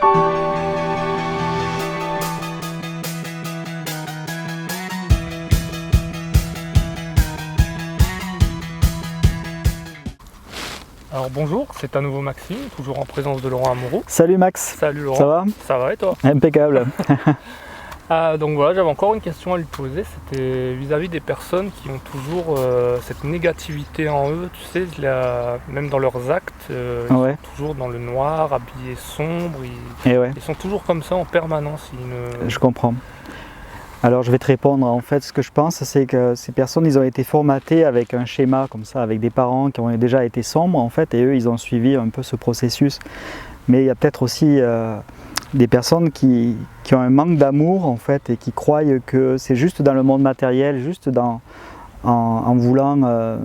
Alors bonjour, c'est à nouveau Maxime, toujours en présence de Laurent Amoureau. Salut Max. Salut Laurent. Ça va? Ça va et toi? Impeccable. Donc voilà, j'avais encore une question à lui poser, c'était vis-à-vis des personnes qui ont toujours cette négativité en eux, tu sais, même dans leurs actes, ils sont toujours dans le noir, habillés sombres, ils sont toujours comme ça en permanence. Je comprends. Alors je vais te répondre, en fait ce que je pense c'est que ces personnes ils ont été formatées avec un schéma comme ça, avec des parents qui ont déjà été sombres en fait et eux ils ont suivi un peu ce processus. Mais il y a peut-être aussi des personnes qui ont un manque d'amour en fait et qui croient que c'est juste dans le monde matériel, juste en voulant,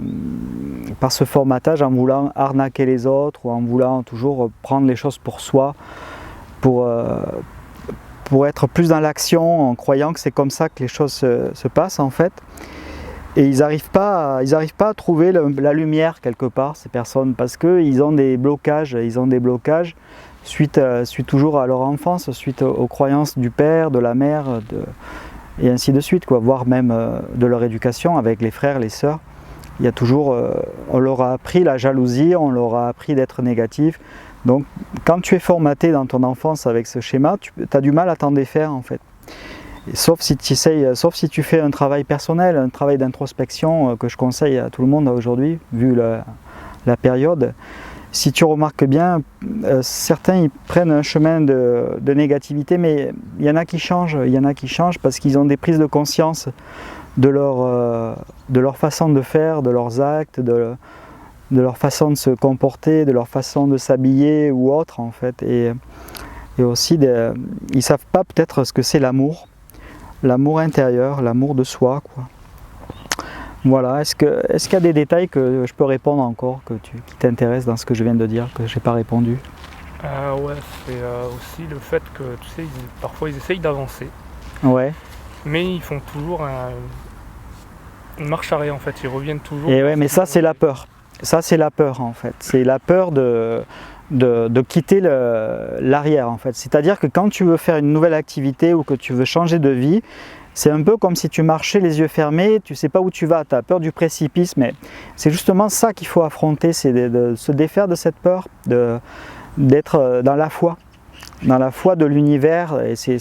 par ce formatage, en voulant arnaquer les autres ou en voulant toujours prendre les choses pour soi, pour être plus dans l'action, en croyant que c'est comme ça que les choses se passent en fait. Et ils n'arrivent pas à trouver la lumière quelque part, ces personnes, parce qu'ils ont des blocages, suite toujours à leur enfance, suite aux croyances du père, de la mère, et ainsi de suite, quoi, voire même de leur éducation avec les frères, les sœurs. Il y a toujours, on leur a appris la jalousie, on leur a appris d'être négatif. Donc quand tu es formaté dans ton enfance avec ce schéma, tu as du mal à t'en défaire en fait. Et sauf si tu fais un travail personnel, un travail d'introspection que je conseille à tout le monde aujourd'hui, vu la période. Si tu remarques bien, certains ils prennent un chemin de négativité, mais il y en a qui changent, parce qu'ils ont des prises de conscience de leur façon de faire, de leurs actes, de leur façon de se comporter, de leur façon de s'habiller ou autre en fait. Et aussi, ils ne savent pas peut-être ce que c'est l'amour intérieur, l'amour de soi, quoi. Voilà, est-ce qu'il y a des détails que je peux répondre encore, qui t'intéressent dans ce que je viens de dire, que je n'ai pas répondu? Ouais, c'est aussi le fait que, tu sais, parfois ils essayent d'avancer, mais ils font toujours une marche arrière en fait, ils reviennent toujours. Et ouais, mais ça c'est la peur. Ça c'est la peur en fait, c'est la peur de quitter l'arrière en fait. C'est-à-dire que quand tu veux faire une nouvelle activité ou que tu veux changer de vie, c'est un peu comme si tu marchais les yeux fermés, tu ne sais pas où tu vas, tu as peur du précipice, mais c'est justement ça qu'il faut affronter, c'est de se défaire de cette peur, d'être dans la foi de l'univers, et c'est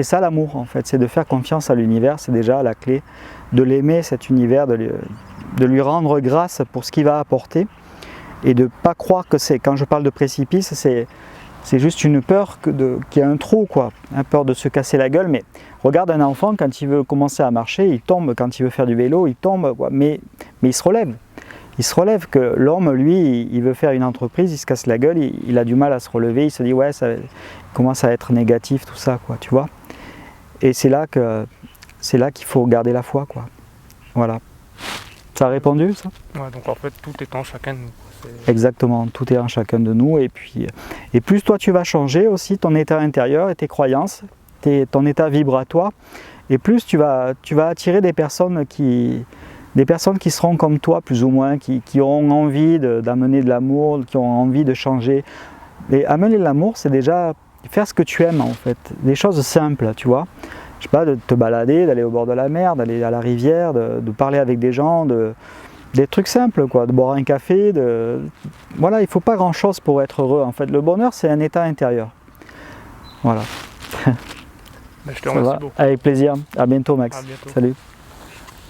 ça l'amour en fait, c'est de faire confiance à l'univers, c'est déjà la clé, de l'aimer cet univers, de lui rendre grâce pour ce qu'il va apporter et de ne pas croire que c'est, quand je parle de précipice, c'est juste une peur qu'il y a un trou, quoi, une peur de se casser la gueule. Mais regarde un enfant, quand il veut commencer à marcher, il tombe, quand il veut faire du vélo, il tombe, quoi. Mais il se relève. Il se relève, que l'homme, lui, il veut faire une entreprise, il se casse la gueule, il a du mal à se relever, il se dit ouais, ça commence à être négatif, tout ça, quoi, tu vois. Et c'est là qu'il faut garder la foi, quoi. Voilà. Ça a répondu, ça? Ouais, donc en fait, tout est en chacun de nous. Exactement, tout est en chacun de nous. Et plus toi tu vas changer aussi ton état intérieur et tes croyances, ton état vibratoire, et plus tu vas attirer des personnes qui seront comme toi, plus ou moins, qui auront envie d'amener de l'amour, qui ont envie de changer. Et amener de l'amour, c'est déjà faire ce que tu aimes en fait, des choses simples, tu vois. Je sais pas, de te balader, d'aller au bord de la mer, d'aller à la rivière, de parler avec des gens, des trucs simples, quoi, de boire un café, voilà, il ne faut pas grand chose pour être heureux en fait. Le bonheur c'est un état intérieur. Voilà. Je te remercie beaucoup. Avec plaisir, à bientôt Max. À bientôt. Salut.